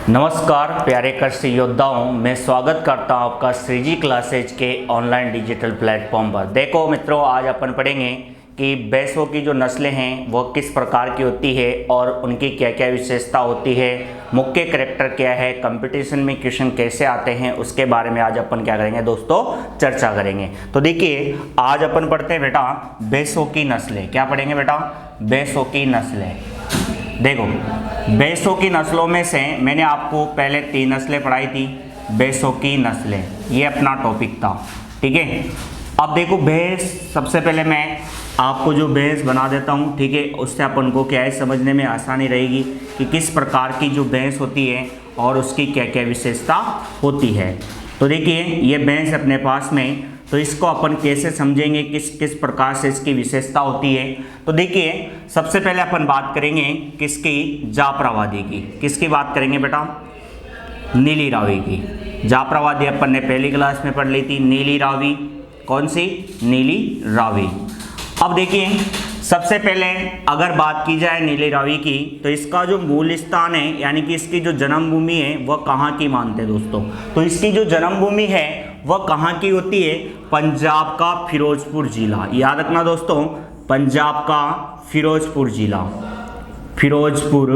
नमस्कार प्यारे कृषि योद्धाओं, मैं स्वागत करता हूं आपका श्रीजी क्लासेज के ऑनलाइन डिजिटल प्लेटफॉर्म पर। देखो मित्रों, आज अपन पढ़ेंगे कि भैंसों की जो नस्लें हैं वो किस प्रकार की होती है और उनकी क्या क्या विशेषता होती है, मुख्य कैरेक्टर क्या है, कंपटीशन में क्वेश्चन कैसे आते हैं, उसके बारे में आज अपन क्या करेंगे दोस्तों, चर्चा करेंगे। तो देखिए, आज अपन पढ़ते हैं बेटा भैंसों की नस्लें। क्या पढ़ेंगे बेटा? भैंसों की नस्लें। देखो, भैंसों की नस्लों में से मैंने आपको पहले 3 नस्लें पढ़ाई थी। भैंसों की नस्लें, ये अपना टॉपिक था, ठीक है। अब देखो, भैंस, सबसे पहले मैं आपको जो भैंस बना देता हूँ, ठीक है, उससे अपन को क्या है समझने में आसानी रहेगी कि किस प्रकार की जो भैंस होती है और उसकी क्या क्या विशेषता होती है। तो देखिए, ये भैंस अपने पास में, तो इसको अपन कैसे समझेंगे, किस किस प्रकार से इसकी विशेषता होती है। तो देखिए, सबसे पहले अपन बात करेंगे किसकी? जाफराबादी की। किसकी बात करेंगे बेटा? नीली रावी की। जाफराबादी अपन ने पहली क्लास में पढ़ ली थी। नीली रावी, कौन सी? नीली रावी। अब देखिए, सबसे पहले अगर बात की जाए नीली रावी की, तो इसका जो मूल स्थान है, यानी कि इसकी जो जन्मभूमि है वह कहाँ की मानते हैं दोस्तों? तो इसकी जो जन्मभूमि है वह कहाँ की होती है? पंजाब का फिरोजपुर जिला। याद रखना दोस्तों, पंजाब का फिरोजपुर जिला। फिरोजपुर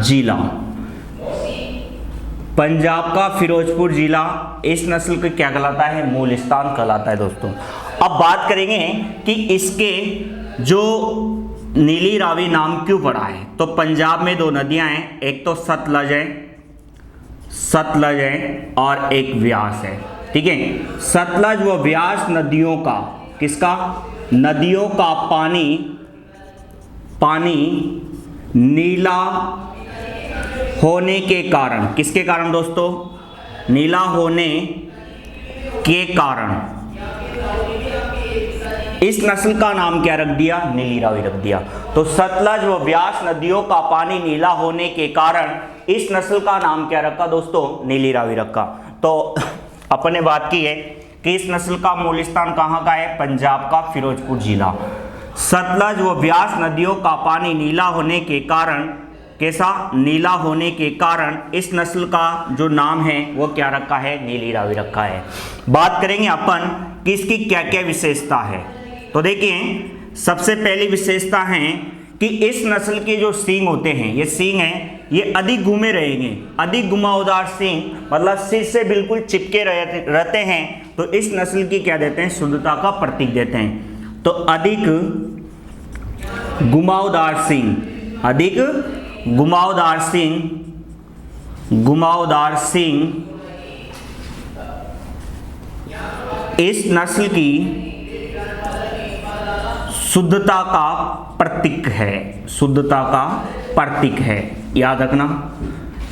जिला, पंजाब का फिरोजपुर जिला इस नस्ल को क्या कहलाता है? मूल स्थान कहलाता है दोस्तों। अब बात करेंगे कि इसके जो नीली रावी नाम क्यों पड़ा है। तो पंजाब में 2 नदियां हैं, एक तो सतलज है और एक व्यास है, ठीक है। सतलज व व्यास नदियों का, किसका? नदियों का पानी नीला होने के कारण, किसके कारण दोस्तों? नीला होने के कारण इस नस्ल का नाम क्या रख दिया? नीली रावी रख दिया। तो सतलज व व्यास नदियों का पानी नीला होने के कारण इस नस्ल का नाम क्या रखा दोस्तों? नीली रावी रखा। तो अपन ने बात की है कि इस नस्ल का मूल स्थान कहाँ का है? पंजाब का फिरोजपुर जिला। सतलज व व्यास नदियों का पानी नीला होने के कारण, कैसा? नीला होने के कारण इस नस्ल का जो नाम है वो क्या रखा है? नीली रावी रखा है। बात करेंगे अपन कि इसकी क्या क्या विशेषता है। तो देखिए, सबसे पहली विशेषता है कि इस नस्ल के जो सींग होते हैं, ये सींग हैं, ये अधिक घूमे रहेंगे। अधिक घुमावदार सींग, मतलब सिर से बिल्कुल चिपके रहते हैं। तो इस नस्ल की क्या देते हैं? शुद्धता का प्रतीक देते हैं। तो अधिक घुमावदार सींग, अधिक घुमावदार सींग इस नस्ल की शुद्धता का प्रतीक है। शुद्धता का प्रतीक है, याद रखना।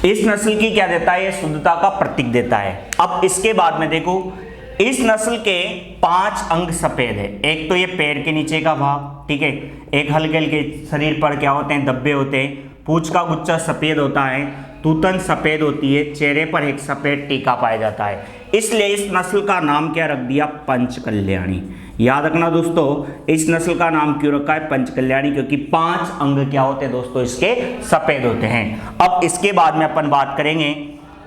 इस नस्ल की क्या देता है? ये शुद्धता का प्रतीक देता है। अब इसके बाद में देखो, इस नस्ल के 5 अंग सफेद है। एक तो ये पैर के नीचे का भाग, ठीक है। एक हल्के हल्के शरीर पर क्या होते हैं? धब्बे होते हैं। पूंछ का गुच्छा सफेद होता है, तूतन सफेद होती है, चेहरे पर एक सफेद टीका पाया जाता है। इसलिए इस नस्ल का नाम क्या रख दिया? पंचकल्याणी। याद रखना दोस्तों, इस नस्ल का नाम क्यों रखा है? पंचकल्याणी, क्योंकि 5 अंग क्या होते हैं दोस्तों? इसके सफेद होते हैं। अब इसके बाद में अपन बात करेंगे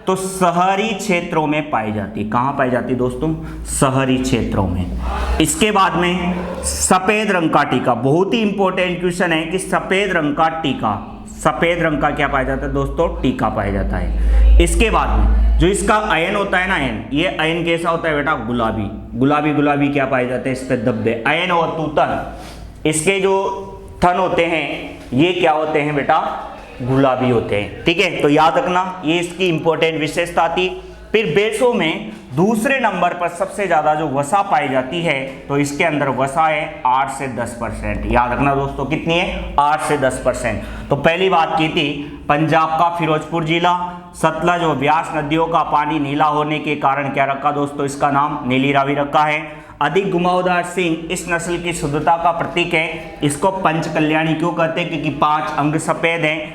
तो शहरी क्षेत्रों में पाई जाती। कहाँ पाई जाती दोस्तों? शहरी क्षेत्रों में। इसके बाद में सफेद रंग का टीका, बहुत ही इंपॉर्टेंट क्वेश्चन है कि सफेद रंग का टीका, सफेद रंग का क्या पाया जाता है दोस्तों? टीका पाया जाता है। इसके बाद में जो इसका अयन होता है ना, अयन, ये अयन कैसा होता है बेटा? गुलाबी। गुलाबी क्या पाए जाते हैं? इस पे धब्बे। अयन और तूतन, इसके जो थन होते हैं ये क्या होते हैं बेटा? गुलाबी होते हैं, ठीक है। तो याद रखना, ये इसकी इंपॉर्टेंट विशेषता थी। फिर भैंसों में दूसरे नंबर पर सबसे ज्यादा जो वसा पाई जाती है, तो इसके अंदर वसा है 8 से 10%। याद रखना दोस्तों, कितनी है? 8 से 10%। तो पहली बात की थी पंजाब का फिरोजपुर जिला, सतलज और व्यास नदियों का पानी नीला होने के कारण क्या रखा दोस्तों? इसका नाम नीली रावी रखा है। अधिक घुमावदार सींग इस नस्ल की शुद्धता का प्रतीक है। इसको पंचकल्याणी क्यों कहते हैं? क्योंकि 5 अंग सफेद हैं।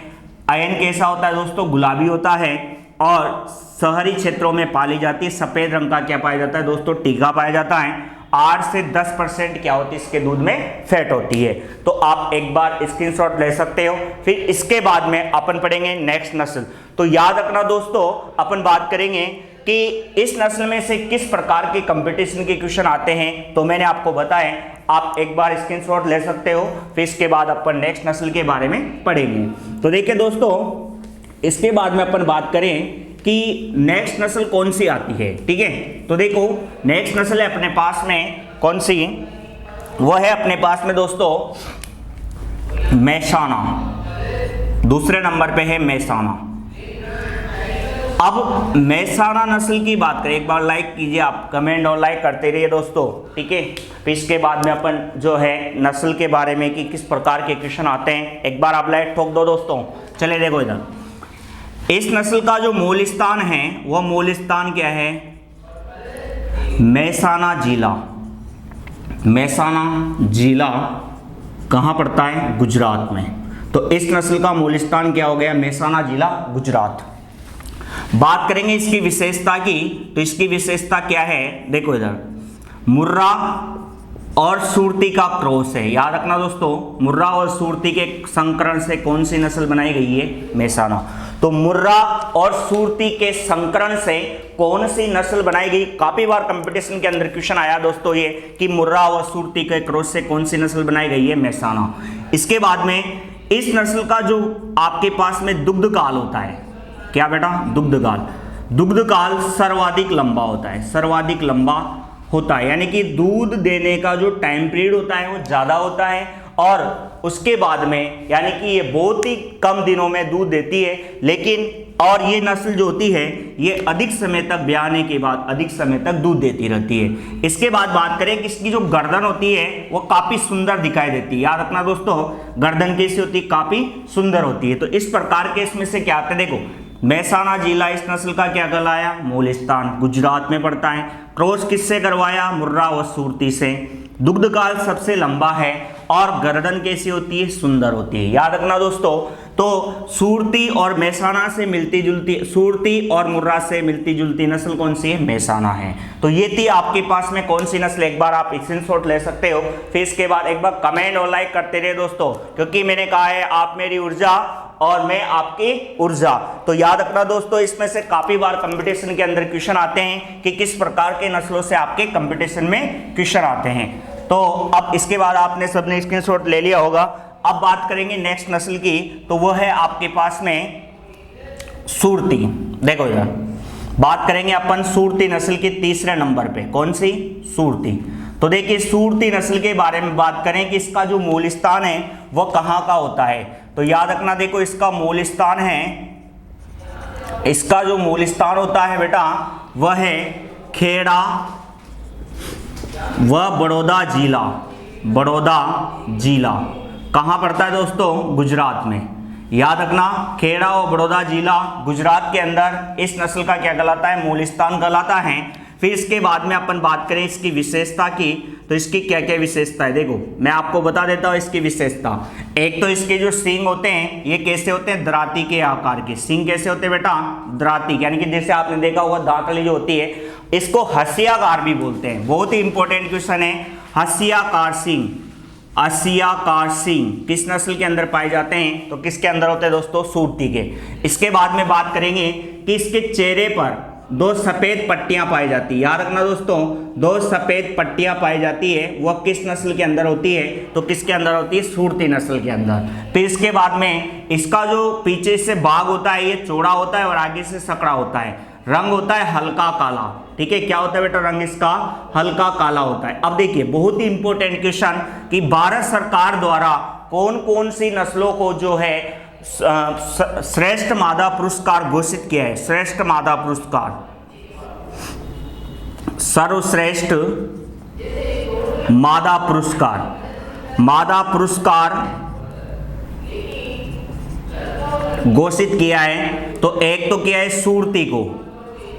अयन कैसा होता है दोस्तों? गुलाबी होता है। और शहरी क्षेत्रों में पाली जाती है। सफेद रंग का क्या पाया जाता है दोस्तों? टीका पाया जाता है। 8 से 10% क्या होती है इसके दूध में फैट होती है। तो आप एक बार स्क्रीनशॉट ले सकते हो। फिर इसके बाद में अपन पढ़ेंगे नेक्स्ट नस्ल। तो याद रखना दोस्तों, अपन बात करेंगे कि इस नस्ल में से किस प्रकार के कंपटीशन के क्वेश्चन आते हैं। तो मैंने आपको बताया, आप एक बार स्क्रीनशॉट ले सकते हो। फिर इसके बाद अपन नेक्स्ट नस्ल के बारे में पढ़ेंगे। तो देखिए दोस्तों, इसके बाद में अपन बात करें कि नेक्स्ट नस्ल कौन सी आती है। ठीक है, तो देखो नेक्स्ट नस्ल है अपने पास में कौन सी, वो है अपने पास में दोस्तों मेहसाना। दूसरे नंबर पे है मेहसाना। अब मेहसाना नस्ल की बात करें, एक बार लाइक कीजिए आप, कमेंट और लाइक करते रहिए दोस्तों। ठीक है, फिर इसके बाद में अपन जो है नस्ल के बारे में कि किस प्रकार के क्वेश्चन आते हैं, एक बार आप लाइक ठोक दो दोस्तों। चले देखो इधर, इस नस्ल का जो मूल स्थान है वह मूल स्थान क्या है, मेहसाना जिला। मेहसाना जिला कहाँ पड़ता है, गुजरात में। तो इस नस्ल का मूल स्थान क्या हो गया, मेहसाना जिला गुजरात। बात करेंगे इसकी विशेषता की, तो इसकी विशेषता क्या है, देखो इधर मुर्रा और सुरती का क्रॉस है। याद रखना दोस्तों, मुर्रा और सुरती के संकरण से कौन सी नस्ल बनाई गई है, मेहसाना। तो मुर्रा और सुरती के संकरण से कौन सी नस्ल बनाई गई, काफी बार कंपटीशन के अंदर क्वेश्चन आया दोस्तों ये कि मुर्रा और सुरती के क्रॉस से कौन सी नस्ल बनाई गई है, मेहसाना। इसके बाद में इस नस्ल का जो आपके पास में दुग्ध काल होता है, क्या बेटा, दुग्ध काल। दुग्ध काल सर्वाधिक लंबा होता है, सर्वाधिक लंबा होता है, यानी कि दूध देने का जो टाइम पीरियड होता है वो ज्यादा होता है। और उसके बाद में यानी कि ये बहुत ही कम दिनों में दूध देती है, लेकिन और ये नस्ल जो होती है ये अधिक समय तक ब्याने के बाद अधिक समय तक दूध देती रहती है। इसके बाद बात करें कि इसकी जो गर्दन होती है वो काफी सुंदर दिखाई देती है। याद रखना दोस्तों, गर्दन कैसी होती है, काफी सुंदर होती है। तो इस प्रकार के इसमें से क्या आते हैं, देखो मेहसाना जिला इस नस्ल का क्या कहलाया, मूल स्थान गुजरात में पड़ता है। क्रॉस किससे करवाया, मुर्रा व सुरती से। दुग्ध काल सबसे लंबा है और गर्दन कैसी होती है, सुंदर होती है। याद रखना दोस्तों, तो सुरती और मेहसाना से मिलती जुलती, सुरती और मुर्रा से मिलती जुलती नस्ल कौन सी है, मेहसाना है। तो ये थी आपके पास में कौन सी नस्ल, एक बार आप स्क्रीनशॉट ले सकते हो। फिर इसके बाद एक बार कमेंट और लाइक करते रहे दोस्तों, क्योंकि मैंने कहा है आप मेरी ऊर्जा और मैं आपकी ऊर्जा। तो याद रखना दोस्तों, इसमें से काफी बार कंपटीशन के अंदर क्वेश्चन आते हैं कि किस प्रकार के नस्लों से आपके कंपटीशन में क्वेश्चन आते हैं। तो अब इसके बाद आपने सबने स्क्रीनशॉट ले लिया होगा। अब बात करेंगे नेक्स्ट नस्ल की, तो वो है आपके पास में सुरती। देखो इधर बात करेंगे अपन सुरती नस्ल की तीसरे नंबर पे, कौन सी, सुरती। तो देखिए सुरती नस्ल के बारे में बात करें कि इसका जो मूल स्थान है वह कहाँ का होता है। तो याद रखना, देखो इसका मूल स्थान है, इसका जो मूल स्थान होता है बेटा वह है खेड़ा व बड़ौदा जिला। बड़ौदा जिला कहाँ पड़ता है दोस्तों, गुजरात में। याद रखना, खेड़ा और बड़ौदा जिला गुजरात के अंदर इस नस्ल का क्या कहलाता है, मूल स्थान कहलाता है। फिर इसके बाद में अपन बात करें इसकी विशेषता की, तो इसकी क्या क्या विशेषता है, देखो मैं आपको बता देता हूँ इसकी विशेषता। एक तो इसके जो सींग होते हैं ये कैसे होते हैं, दराती के आकार के। सींग कैसे होते हैं बेटा, दराती, यानी कि जैसे आपने देखा होगा दांतली जो होती है, इसको हसियाकार भी बोलते हैं। बहुत ही इंपॉर्टेंट क्वेश्चन है, हसियाकार सींग। हसियाकार सींग किस नस्ल के अंदर पाए जाते हैं, तो किसके अंदर होते हैं दोस्तों, सुरती के। इसके बाद में बात करेंगे कि इसके चेहरे पर दो सफेद पट्टियां पाई जाती है। याद रखना दोस्तों, दो सफेद पट्टियां पाई जाती है, वह किस नस्ल के अंदर होती है, तो किसके अंदर होती है, सुरती नस्ल के अंदर। फिर इसके बाद में इसका जो पीछे से बाग होता है ये चौड़ा होता है और आगे से सकड़ा होता है। रंग होता है हल्का काला। ठीक है, क्या होता है बेटा, रंग इसका हल्का काला होता है। अब देखिए बहुत ही इंपॉर्टेंट क्वेश्चन कि भारत सरकार द्वारा कौन कौन सी नस्लों को जो है श्रेष्ठ मादा पुरस्कार घोषित किया है। श्रेष्ठ मादा पुरस्कार, सर्वश्रेष्ठ मादा पुरस्कार, मादा पुरस्कार घोषित किया है। तो एक तो किया है सुरती को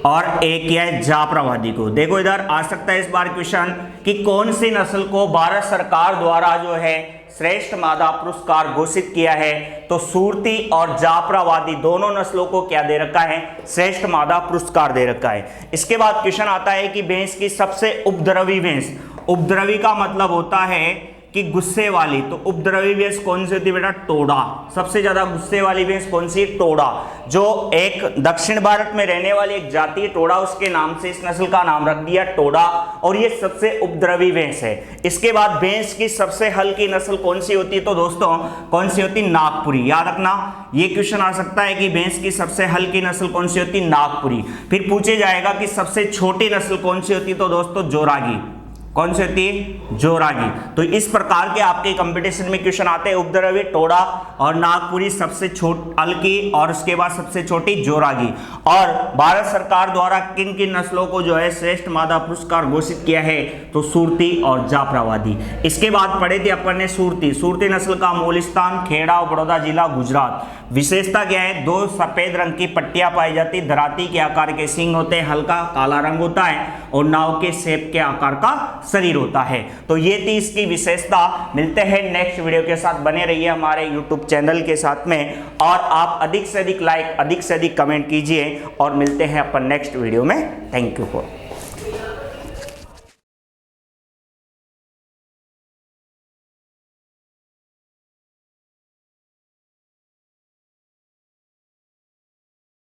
और एक किया है जाफराबादी को। देखो इधर आ सकता है इस बार क्वेश्चन कि कौन सी नस्ल को भारत सरकार द्वारा जो है श्रेष्ठ मादा पुरस्कार घोषित किया है। तो सुरती और जाफराबादी दोनों नस्लों को क्या दे रखा है, श्रेष्ठ मादा पुरस्कार दे रखा है। इसके बाद क्वेश्चन आता है कि भैंस की सबसे उपद्रवी भैंस, उपद्रवी का मतलब होता है कि गुस्से वाली, तो उपद्रवी भैंस कौन सी होती है बेटा? टोड़ा। सबसे ज्यादा गुस्से वाली भैंस कौन सी? टोड़ा। जो एक दक्षिण भारत में रहने वाली एक जाति है टोड़ा, उसके नाम से इस नस्ल का नाम रख दिया टोड़ा, और ये सबसे उपद्रवी भैंस है। इसके बाद भैंस की सबसे हल्की नस्ल कौन सी होती है? तो दोस्तों कौन सी होती? नागपुरी। याद रखना, ये क्वेश्चन आ सकता है कि भैंस की सबसे हल्की नस्ल कौन सी होती? नागपुरी। फिर पूछे जाएगा कि सबसे छोटी नस्ल कौन सी होती? तो दोस्तों जोरागी। कौन सी होती है? जोरागी। तो इस प्रकार के आपके कंपटीशन में क्वेश्चन आते हैं, उपद्रवी टोड़ा और नागपुरी सबसे हल्की, और उसके बाद सबसे छोटी जोरागी। और भारत सरकार द्वारा किन किन नस्लों को जो है श्रेष्ठ मादा पुरस्कार घोषित किया है? तो सुरती और जाफराबादी। इसके बाद पढ़े थे अपन ने सुरती। सुरती नस्ल का मूल स्थान खेड़ा और बड़ौदा जिला गुजरात। विशेषता क्या है? 2 सफेद रंग की पट्टियां पाई जाती, दराती के आकार के सींग होते हैं, हल्का काला रंग होता है और नाव के शेप के आकार का शरीर होता है। तो ये थी इसकी विशेषता। मिलते हैं नेक्स्ट वीडियो के साथ, बने रहिए हमारे यूट्यूब चैनल के साथ में, और आप अधिक से अधिक लाइक, अधिक से अधिक कमेंट कीजिए, और मिलते हैं अपन नेक्स्ट वीडियो में। Thank you for